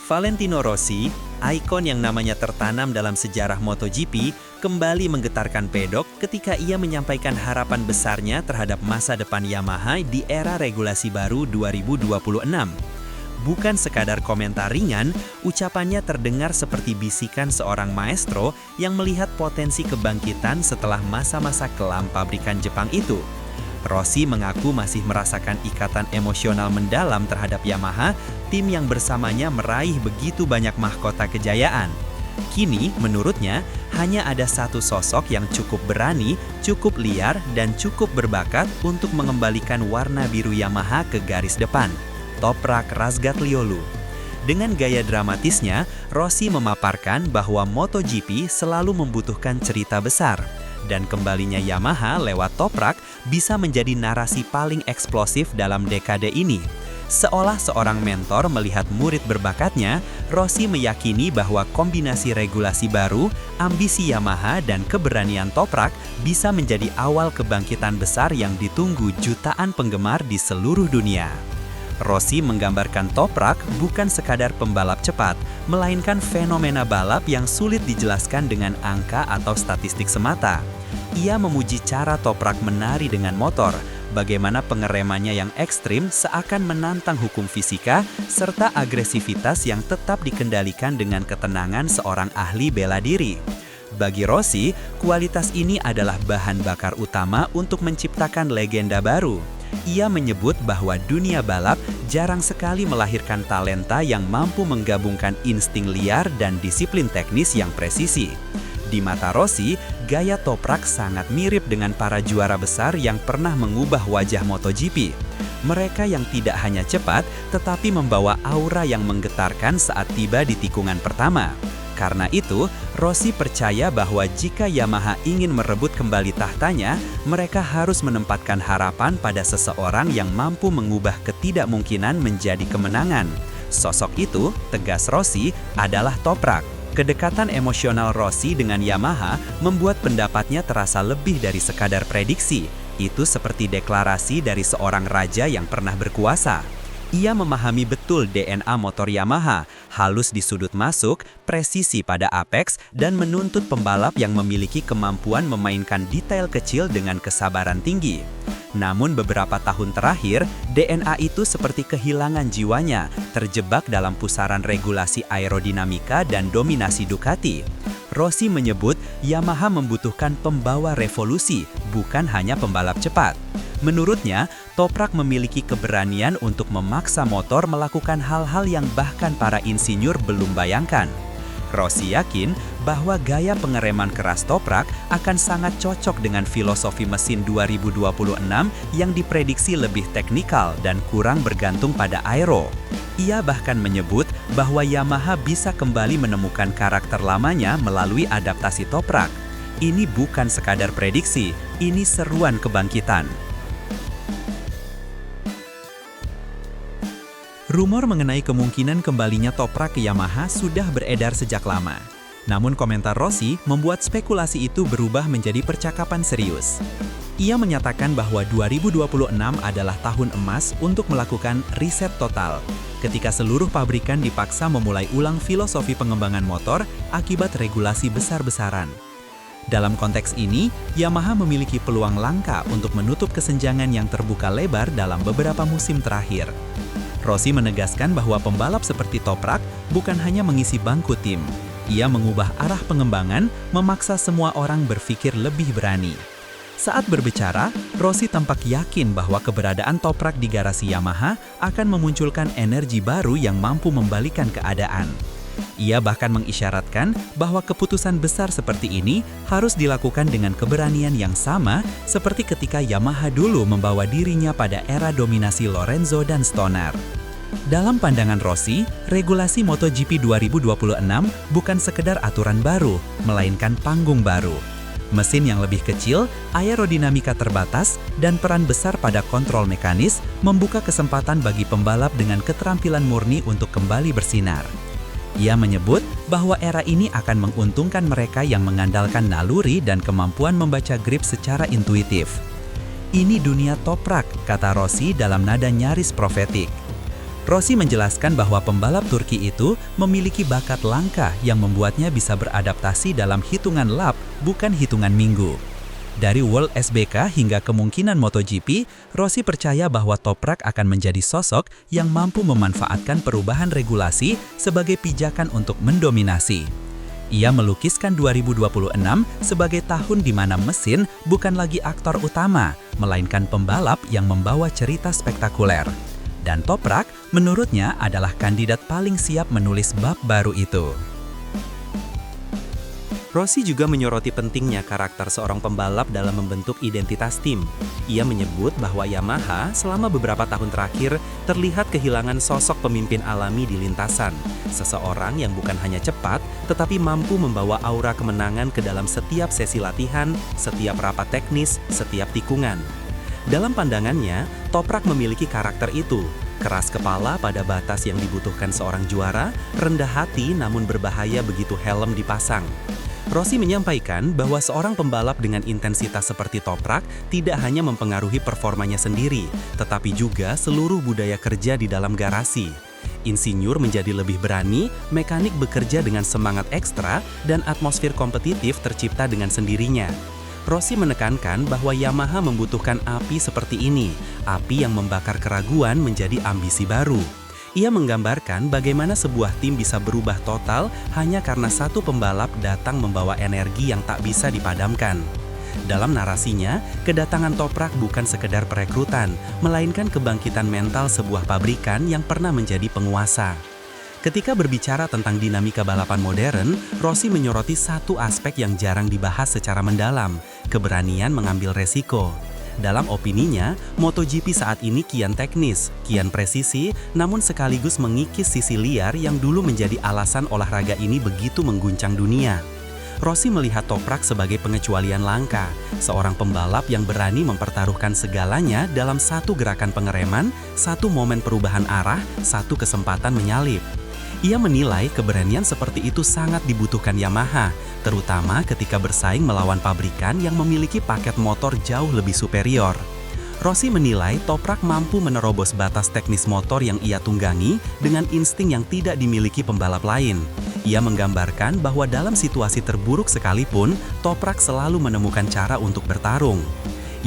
Valentino Rossi, ikon yang namanya tertanam dalam sejarah MotoGP, kembali menggetarkan pedok ketika ia menyampaikan harapan besarnya terhadap masa depan Yamaha di era regulasi baru 2026. Bukan sekadar komentar ringan, ucapannya terdengar seperti bisikan seorang maestro yang melihat potensi kebangkitan setelah masa-masa kelam pabrikan Jepang itu. Rossi mengaku masih merasakan ikatan emosional mendalam terhadap Yamaha, tim yang bersamanya meraih begitu banyak mahkota kejayaan. Kini, menurutnya, hanya ada satu sosok yang cukup berani, cukup liar, dan cukup berbakat untuk mengembalikan warna biru Yamaha ke garis depan. Toprak Razgatliolu. Dengan gaya dramatisnya, Rossi memaparkan bahwa MotoGP selalu membutuhkan cerita besar, dan kembalinya Yamaha lewat Toprak bisa menjadi narasi paling eksplosif dalam dekade ini. Seolah seorang mentor melihat murid berbakatnya, Rossi meyakini bahwa kombinasi regulasi baru, ambisi Yamaha, dan keberanian Toprak bisa menjadi awal kebangkitan besar yang ditunggu jutaan penggemar di seluruh dunia. Rossi menggambarkan Toprak bukan sekadar pembalap cepat, melainkan fenomena balap yang sulit dijelaskan dengan angka atau statistik semata. Ia memuji cara Toprak menari dengan motor, bagaimana pengeremannya yang ekstrim seakan menantang hukum fisika, serta agresivitas yang tetap dikendalikan dengan ketenangan seorang ahli bela diri. Bagi Rossi, kualitas ini adalah bahan bakar utama untuk menciptakan legenda baru. Ia menyebut bahwa dunia balap jarang sekali melahirkan talenta yang mampu menggabungkan insting liar dan disiplin teknis yang presisi. Di mata Rossi, gaya Toprak sangat mirip dengan para juara besar yang pernah mengubah wajah MotoGP. Mereka yang tidak hanya cepat, tetapi membawa aura yang menggetarkan saat tiba di tikungan pertama. Karena itu, Rossi percaya bahwa jika Yamaha ingin merebut kembali tahtanya, mereka harus menempatkan harapan pada seseorang yang mampu mengubah ketidakmungkinan menjadi kemenangan. Sosok itu, tegas Rossi, adalah Toprak. Kedekatan emosional Rossi dengan Yamaha membuat pendapatnya terasa lebih dari sekadar prediksi. Itu seperti deklarasi dari seorang raja yang pernah berkuasa. Ia memahami betul DNA motor Yamaha, halus di sudut masuk, presisi pada apex, dan menuntut pembalap yang memiliki kemampuan memainkan detail kecil dengan kesabaran tinggi. Namun beberapa tahun terakhir, DNA itu seperti kehilangan jiwanya, terjebak dalam pusaran regulasi aerodinamika dan dominasi Ducati. Rossi menyebut Yamaha membutuhkan pembawa revolusi, bukan hanya pembalap cepat. Menurutnya, Toprak memiliki keberanian untuk memaksa motor melakukan hal-hal yang bahkan para insinyur belum bayangkan. Rossi yakin bahwa gaya pengereman keras Toprak akan sangat cocok dengan filosofi mesin 2026 yang diprediksi lebih teknikal dan kurang bergantung pada aero. Ia bahkan menyebut bahwa Yamaha bisa kembali menemukan karakter lamanya melalui adaptasi Toprak. Ini bukan sekadar prediksi, ini seruan kebangkitan. Rumor mengenai kemungkinan kembalinya Toprak ke Yamaha sudah beredar sejak lama. Namun komentar Rossi membuat spekulasi itu berubah menjadi percakapan serius. Ia menyatakan bahwa 2026 adalah tahun emas untuk melakukan riset total, ketika seluruh pabrikan dipaksa memulai ulang filosofi pengembangan motor akibat regulasi besar-besaran. Dalam konteks ini, Yamaha memiliki peluang langka untuk menutup kesenjangan yang terbuka lebar dalam beberapa musim terakhir. Rossi menegaskan bahwa pembalap seperti Toprak bukan hanya mengisi bangku tim. Ia mengubah arah pengembangan, memaksa semua orang berpikir lebih berani. Saat berbicara, Rossi tampak yakin bahwa keberadaan Toprak di garasi Yamaha akan memunculkan energi baru yang mampu membalikan keadaan. Ia bahkan mengisyaratkan bahwa keputusan besar seperti ini harus dilakukan dengan keberanian yang sama seperti ketika Yamaha dulu membawa dirinya pada era dominasi Lorenzo dan Stoner. Dalam pandangan Rossi, regulasi MotoGP 2026 bukan sekedar aturan baru, melainkan panggung baru. Mesin yang lebih kecil, aerodinamika terbatas, dan peran besar pada kontrol mekanis membuka kesempatan bagi pembalap dengan keterampilan murni untuk kembali bersinar. Ia menyebut bahwa era ini akan menguntungkan mereka yang mengandalkan naluri dan kemampuan membaca grip secara intuitif. Ini dunia Toprak, kata Rossi dalam nada nyaris profetik. Rossi menjelaskan bahwa pembalap Turki itu memiliki bakat langka yang membuatnya bisa beradaptasi dalam hitungan lap, bukan hitungan minggu. Dari World SBK hingga kemungkinan MotoGP, Rossi percaya bahwa Toprak akan menjadi sosok yang mampu memanfaatkan perubahan regulasi sebagai pijakan untuk mendominasi. Ia melukiskan 2026 sebagai tahun di mana mesin bukan lagi aktor utama, melainkan pembalap yang membawa cerita spektakuler. Dan Toprak, menurutnya, adalah kandidat paling siap menulis bab baru itu. Rossi juga menyoroti pentingnya karakter seorang pembalap dalam membentuk identitas tim. Ia menyebut bahwa Yamaha selama beberapa tahun terakhir terlihat kehilangan sosok pemimpin alami di lintasan. Seseorang yang bukan hanya cepat, tetapi mampu membawa aura kemenangan ke dalam setiap sesi latihan, setiap rapat teknis, setiap tikungan. Dalam pandangannya, Toprak memiliki karakter itu. Keras kepala pada batas yang dibutuhkan seorang juara, rendah hati namun berbahaya begitu helm dipasang. Rossi menyampaikan bahwa seorang pembalap dengan intensitas seperti Toprak tidak hanya mempengaruhi performanya sendiri, tetapi juga seluruh budaya kerja di dalam garasi. Insinyur menjadi lebih berani, mekanik bekerja dengan semangat ekstra, dan atmosfer kompetitif tercipta dengan sendirinya. Rossi menekankan bahwa Yamaha membutuhkan api seperti ini, api yang membakar keraguan menjadi ambisi baru. Ia menggambarkan bagaimana sebuah tim bisa berubah total hanya karena satu pembalap datang membawa energi yang tak bisa dipadamkan. Dalam narasinya, kedatangan Toprak bukan sekedar perekrutan, melainkan kebangkitan mental sebuah pabrikan yang pernah menjadi penguasa. Ketika berbicara tentang dinamika balapan modern, Rossi menyoroti satu aspek yang jarang dibahas secara mendalam, keberanian mengambil resiko. Dalam opininya, MotoGP saat ini kian teknis, kian presisi, namun sekaligus mengikis sisi liar yang dulu menjadi alasan olahraga ini begitu mengguncang dunia. Rossi melihat Toprak sebagai pengecualian langka, seorang pembalap yang berani mempertaruhkan segalanya dalam satu gerakan pengereman, satu momen perubahan arah, satu kesempatan menyalip. Ia menilai keberanian seperti itu sangat dibutuhkan Yamaha, terutama ketika bersaing melawan pabrikan yang memiliki paket motor jauh lebih superior. Rossi menilai Toprak mampu menerobos batas teknis motor yang ia tunggangi dengan insting yang tidak dimiliki pembalap lain. Ia menggambarkan bahwa dalam situasi terburuk sekalipun, Toprak selalu menemukan cara untuk bertarung.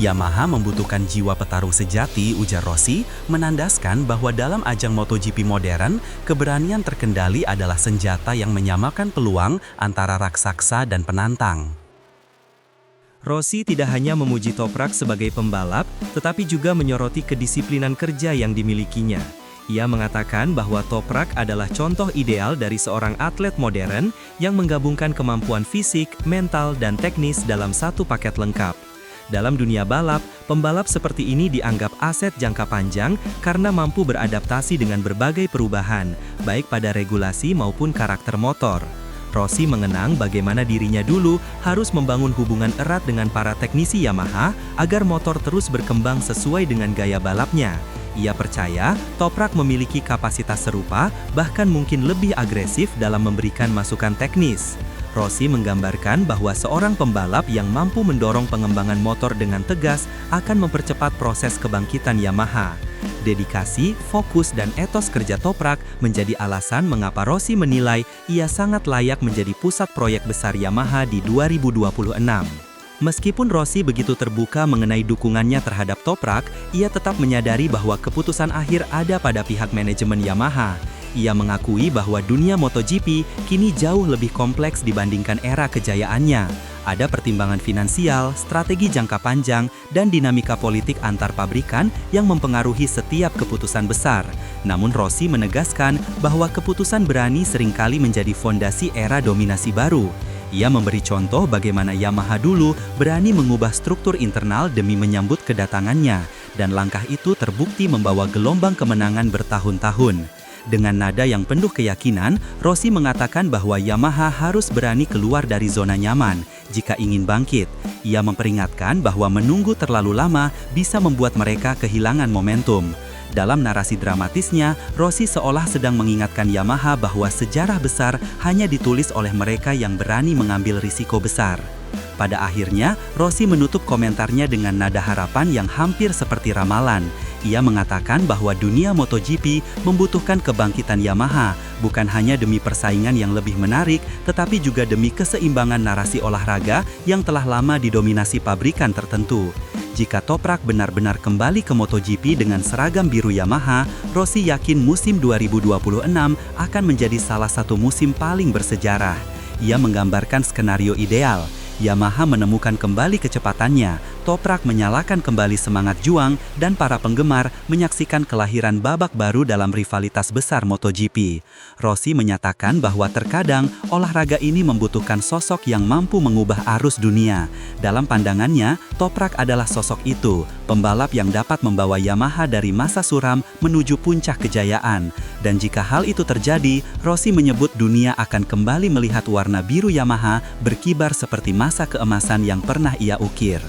Yamaha membutuhkan jiwa petarung sejati, ujar Rossi, menandaskan bahwa dalam ajang MotoGP modern, keberanian terkendali adalah senjata yang menyamakan peluang antara raksasa dan penantang. Rossi tidak hanya memuji Toprak sebagai pembalap, tetapi juga menyoroti kedisiplinan kerja yang dimilikinya. Ia mengatakan bahwa Toprak adalah contoh ideal dari seorang atlet modern yang menggabungkan kemampuan fisik, mental, dan teknis dalam satu paket lengkap. Dalam dunia balap, pembalap seperti ini dianggap aset jangka panjang karena mampu beradaptasi dengan berbagai perubahan, baik pada regulasi maupun karakter motor. Rossi mengenang bagaimana dirinya dulu harus membangun hubungan erat dengan para teknisi Yamaha agar motor terus berkembang sesuai dengan gaya balapnya. Ia percaya Toprak memiliki kapasitas serupa, bahkan mungkin lebih agresif dalam memberikan masukan teknis. Rossi menggambarkan bahwa seorang pembalap yang mampu mendorong pengembangan motor dengan tegas akan mempercepat proses kebangkitan Yamaha. Dedikasi, fokus, dan etos kerja Toprak menjadi alasan mengapa Rossi menilai ia sangat layak menjadi pusat proyek besar Yamaha di 2026. Meskipun Rossi begitu terbuka mengenai dukungannya terhadap Toprak, ia tetap menyadari bahwa keputusan akhir ada pada pihak manajemen Yamaha. Ia mengakui bahwa dunia MotoGP kini jauh lebih kompleks dibandingkan era kejayaannya. Ada pertimbangan finansial, strategi jangka panjang, dan dinamika politik antar pabrikan yang mempengaruhi setiap keputusan besar. Namun Rossi menegaskan bahwa keputusan berani seringkali menjadi fondasi era dominasi baru. Ia memberi contoh bagaimana Yamaha dulu berani mengubah struktur internal demi menyambut kedatangannya, dan langkah itu terbukti membawa gelombang kemenangan bertahun-tahun. Dengan nada yang penuh keyakinan, Rossi mengatakan bahwa Yamaha harus berani keluar dari zona nyaman jika ingin bangkit. Ia memperingatkan bahwa menunggu terlalu lama bisa membuat mereka kehilangan momentum. Dalam narasi dramatisnya, Rossi seolah sedang mengingatkan Yamaha bahwa sejarah besar hanya ditulis oleh mereka yang berani mengambil risiko besar. Pada akhirnya, Rossi menutup komentarnya dengan nada harapan yang hampir seperti ramalan. Ia mengatakan bahwa dunia MotoGP membutuhkan kebangkitan Yamaha, bukan hanya demi persaingan yang lebih menarik, tetapi juga demi keseimbangan narasi olahraga yang telah lama didominasi pabrikan tertentu. Jika Toprak benar-benar kembali ke MotoGP dengan seragam biru Yamaha, Rossi yakin musim 2026 akan menjadi salah satu musim paling bersejarah. Ia menggambarkan skenario ideal. Yamaha menemukan kembali kecepatannya, Toprak menyalakan kembali semangat juang, dan para penggemar menyaksikan kelahiran babak baru dalam rivalitas besar MotoGP. Rossi menyatakan bahwa terkadang olahraga ini membutuhkan sosok yang mampu mengubah arus dunia. Dalam pandangannya, Toprak adalah sosok itu, pembalap yang dapat membawa Yamaha dari masa suram menuju puncak kejayaan. Dan jika hal itu terjadi, Rossi menyebut dunia akan kembali melihat warna biru Yamaha berkibar seperti masa keemasan yang pernah ia ukir.